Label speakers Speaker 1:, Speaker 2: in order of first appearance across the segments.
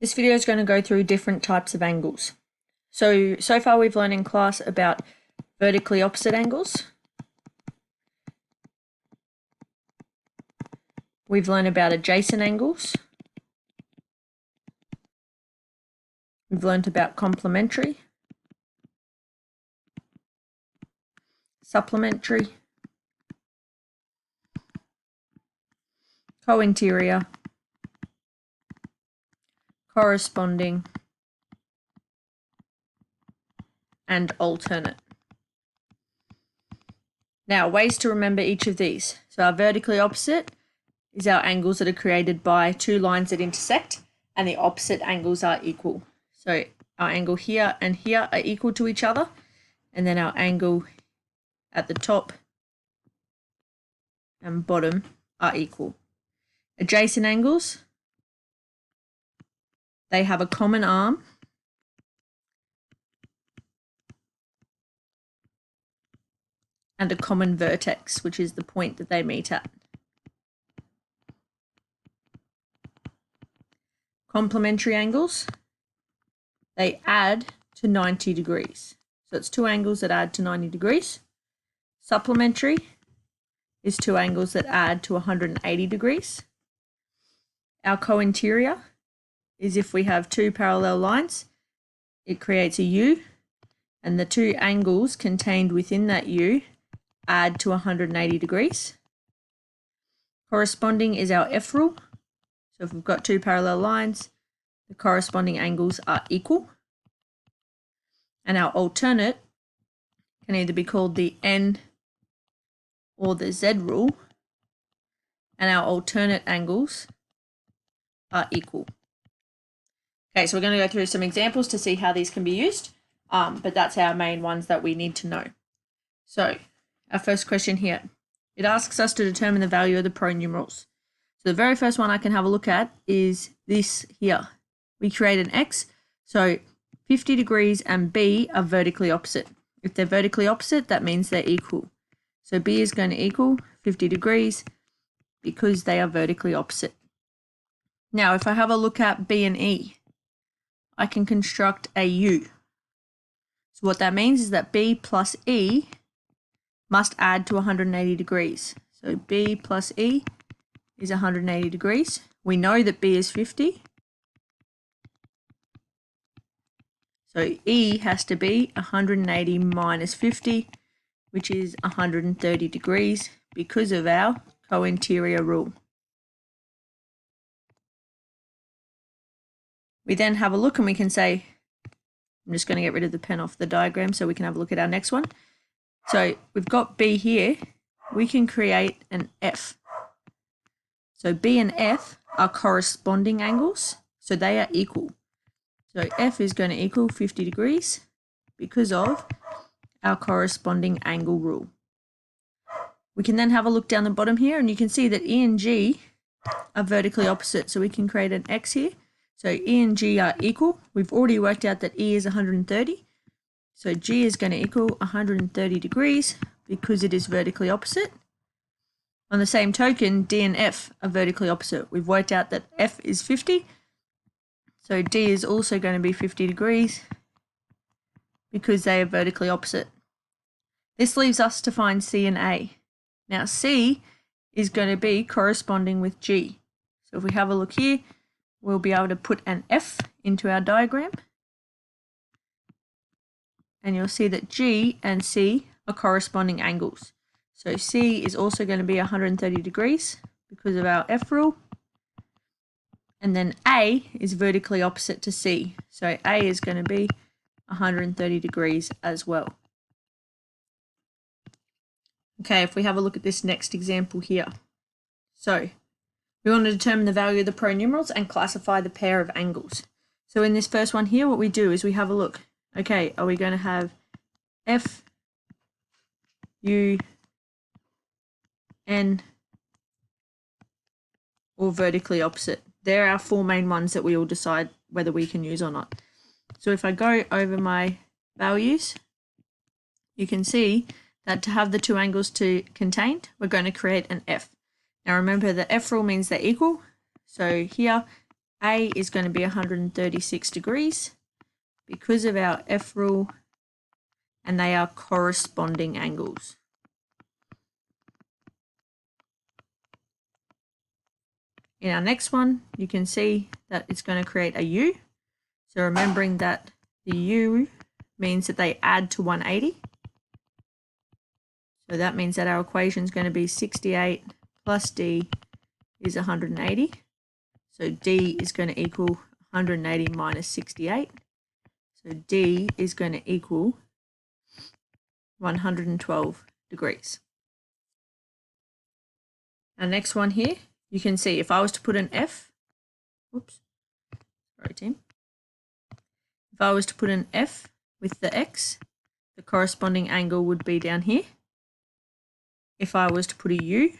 Speaker 1: This video is going to go through different types of angles. So far we've learned in class about vertically opposite angles. We've learned about adjacent angles. We've learned about complementary, supplementary, co-interior, corresponding, and alternate. Now, ways to remember each of these. So our vertically opposite is our angles that are created by two lines that intersect, and the opposite angles are equal. So our angle here and here are equal to each other, and then our angle at the top and bottom are equal. Adjacent angles, they have a common arm and a common vertex, which is the point that they meet at. Complementary angles, they add to 90 degrees. So it's two angles that add to 90 degrees. Supplementary is two angles that add to 180 degrees. Our co-interior is if we have two parallel lines, it creates a U, and the two angles contained within that U add to 180 degrees. Corresponding is our F rule. So if we've got two parallel lines, the corresponding angles are equal. And our alternate can either be called the N or the Z rule, and our alternate angles are equal. Okay, so we're going to go through some examples to see how these can be used, but that's our main ones that we need to know. So our first question here, it asks us to determine the value of the pronumerals. So the very first one I can have a look at is this here. We create an X, so 50 degrees and B are vertically opposite. If they're vertically opposite, that means they're equal. So B is going to equal 50 degrees because they are vertically opposite. Now, if I have a look at B and E, I can construct a U. So what that means is that B plus E must add to 180 degrees. So B plus E is 180 degrees. We know that B is 50. So E has to be 180 minus 50, which is 130 degrees because of our co-interior rule. We then have a look and we can say, I'm just going to get rid of the pen off the diagram so we can have a look at our next one. So we've got B here, we can create an F. So B and F are corresponding angles, so they are equal. So F is going to equal 50 degrees because of our corresponding angle rule. We can then have a look down the bottom here and you can see that E and G are vertically opposite, so we can create an X here. So E and G are equal. We've already worked out that E is 130. So G is going to equal 130 degrees because it is vertically opposite. On the same token, D and F are vertically opposite. We've worked out that F is 50. So D is also going to be 50 degrees because they are vertically opposite. This leaves us to find C and A. Now C is going to be corresponding with G. So if we have a look here, we'll be able to put an F into our diagram. And you'll see that G and C are corresponding angles. So C is also going to be 130 degrees because of our F rule. And then A is vertically opposite to C. So A is going to be 130 degrees as well. Okay, if we have a look at this next example here. So we want to determine the value of the pronumerals and classify the pair of angles. So in this first one here, what we do is we have a look. Okay, are we going to have F, U, N, or vertically opposite? They're our four main ones that we will decide whether we can use or not. So if I go over my values, you can see that to have the two angles contained, we're going to create an F. Now remember, the F rule means they're equal. So here, A is going to be 136 degrees because of our F rule, and they are corresponding angles. In our next one, you can see that it's going to create a U. So remembering that the U means that they add to 180. So that means that our equation is going to be 68 plus D is 180. So D is going to equal 180 minus 68. So D is going to equal 112 degrees. Our next one here, you can see if I was to put an F, oops, sorry team. If I was to put an F with the X, the corresponding angle would be down here. If I was to put a U,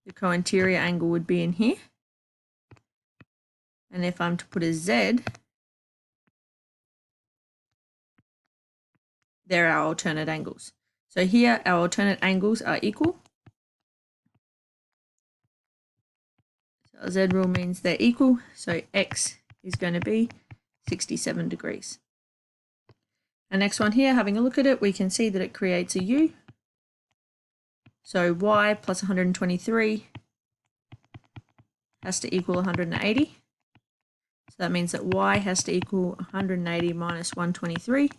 Speaker 1: the co-interior angle would be in here. And if I'm to put a Z, they're our alternate angles. So here our alternate angles are equal. So our Z rule means they're equal. So X is going to be 67 degrees. The next one here, having a look at it, we can see that it creates a U. So Y plus 123 has to equal 180. So that means that Y has to equal 180 minus 123,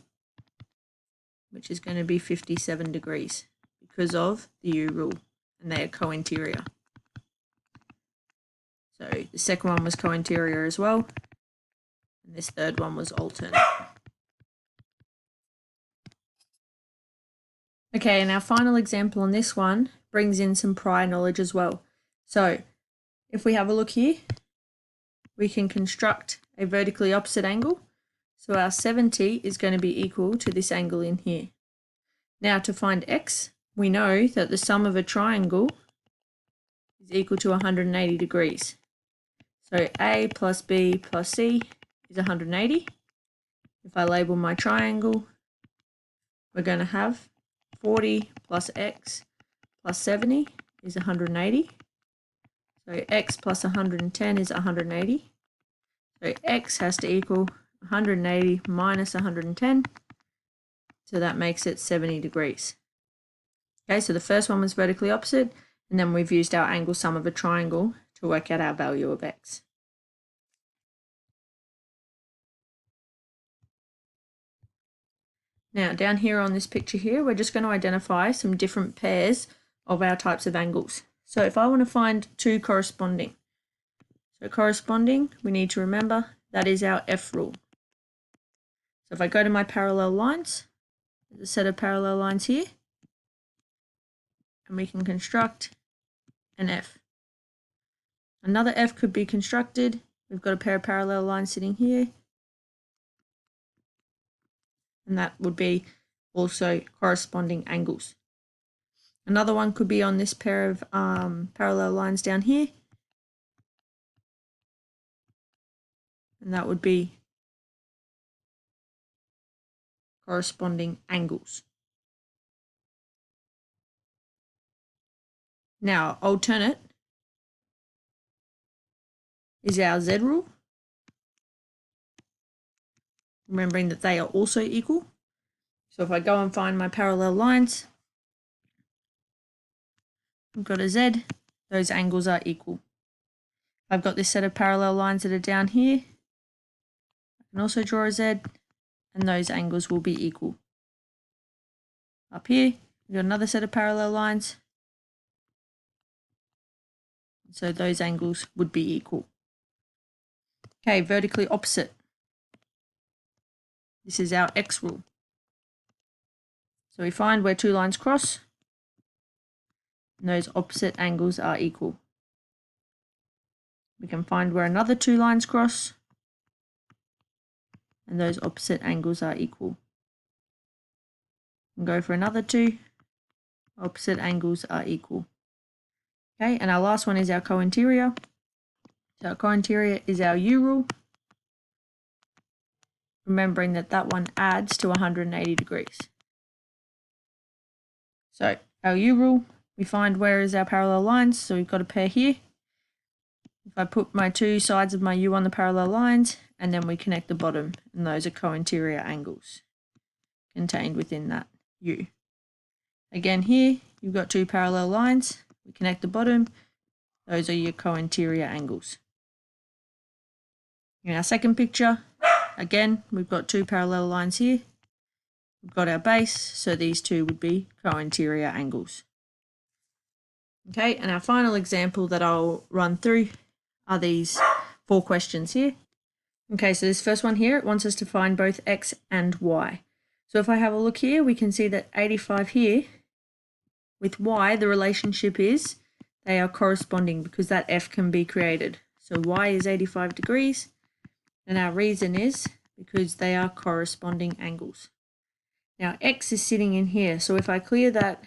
Speaker 1: which is going to be 57 degrees because of the U rule, and they are co-interior. So the second one was co-interior as well, and this third one was alternate. Okay, and our final example on this one brings in some prior knowledge as well. So if we have a look here, we can construct a vertically opposite angle. So our 70 is going to be equal to this angle in here. Now to find X, we know that the sum of a triangle is equal to 180 degrees. So A plus B plus C is 180. If I label my triangle, we're going to have 40 plus X plus 70 is 180. So X plus 110 is 180. So X has to equal 180 minus 110. So that makes it 70 degrees. Okay, so the first one was vertically opposite, and then we've used our angle sum of a triangle to work out our value of X. Now down here on this picture here, we're just going to identify some different pairs of our types of angles. So if I want to find two corresponding, we need to remember that is our F rule. So if I go to my parallel lines, there's a set of parallel lines here, and we can construct an F. Another F could be constructed. We've got a pair of parallel lines sitting here, and that would be also corresponding angles. Another one could be on this pair of parallel lines down here, and that would be corresponding angles. Now, alternate is our Z rule, remembering that they are also equal. So if I go and find my parallel lines, I've got a Z, those angles are equal. I've got this set of parallel lines that are down here. I can also draw a Z, and those angles will be equal. Up here, we've got another set of parallel lines. So those angles would be equal. Okay, vertically opposite. This is our X rule. So we find where two lines cross, and those opposite angles are equal. We can find where another two lines cross, and those opposite angles are equal. And go for another two, opposite angles are equal. Okay, and our last one is our co-interior. So our co-interior is our U rule, remembering that that one adds to 180 degrees. So our U rule, we find where is our parallel lines, so we've got a pair here. if I put my two sides of my U on the parallel lines, and then we connect the bottom, and those are co-interior angles contained within that U. Again here, you've got two parallel lines, we connect the bottom, those are your co-interior angles. In our second picture, again, we've got two parallel lines here, we've got our base, so these two would be co-interior angles. Okay, and our final example that I'll run through are these 4 questions here. Okay, so this first one here, it wants us to find both x and y. So if I have a look here, we can see that 85 here, with y, the relationship is they are corresponding because that f can be created. So y is 85 degrees, and our reason is because they are corresponding angles. Now x is sitting in here, so if I clear that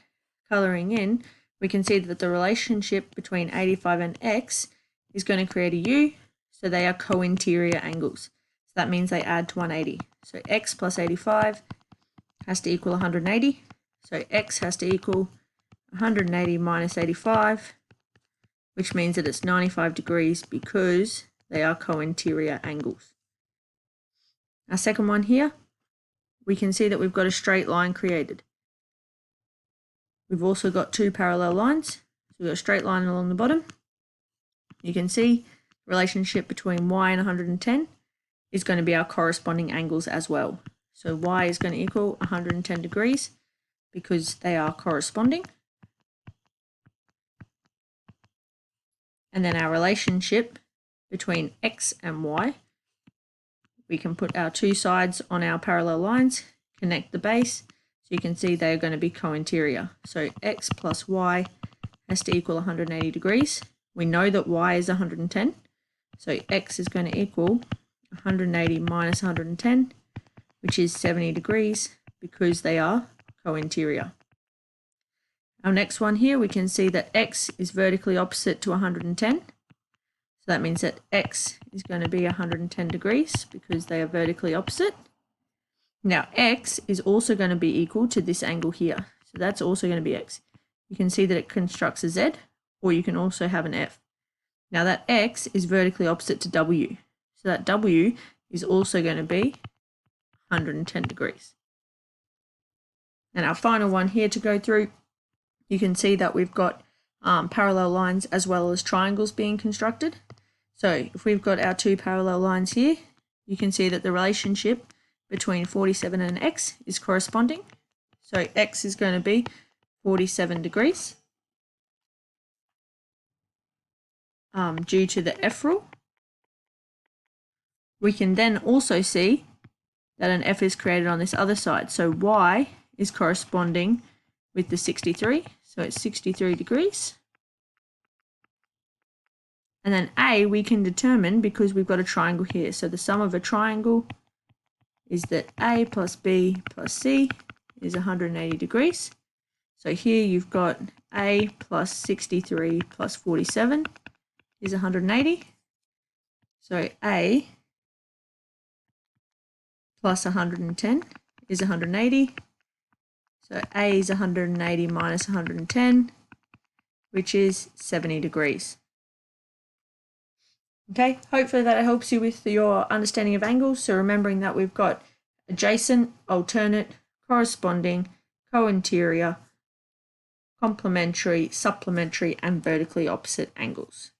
Speaker 1: colouring in, we can see that the relationship between 85 and x is going to create a u, so they are co-interior angles. So that means they add to 180. So x plus 85 has to equal 180. So x has to equal 180 minus 85, which means that it's 95 degrees because they are co-interior angles. Our second one here, we can see that we've got a straight line created. We've also got two parallel lines. So we've got a straight line along the bottom. You can see the relationship between y and 110 is going to be our corresponding angles as well. So y is going to equal 110 degrees because they are corresponding. And then our relationship between x and y, we can put our two sides on our parallel lines, connect the base, so you can see they are going to be co-interior. So x plus y has to equal 180 degrees. We know that y is 110, so x is going to equal 180 minus 110, which is 70 degrees because they are co-interior. Our next one here, we can see that x is vertically opposite to 110. So that means that x is going to be 110 degrees because they are vertically opposite. Now x is also going to be equal to this angle here. So that's also going to be x. You can see that it constructs a z, or you can also have an f. Now that x is vertically opposite to w. So that w is also going to be 110 degrees. And our final one here to go through, you can see that we've got parallel lines as well as triangles being constructed. So if we've got our two parallel lines here, you can see that the relationship between 47 and x is corresponding. So x is going to be 47 degrees due to the f rule. We can then also see that an f is created on this other side. So y is corresponding with the 63. So it's 63 degrees. And then A we can determine because we've got a triangle here. So the sum of a triangle is that A plus B plus C is 180 degrees. So here you've got A plus 63 plus 47 is 180. So A plus 110 is 180. So A is 180 minus 110, which is 70 degrees. Okay, hopefully that helps you with your understanding of angles. So remembering that we've got adjacent, alternate, corresponding, co-interior, complementary, supplementary, and vertically opposite angles.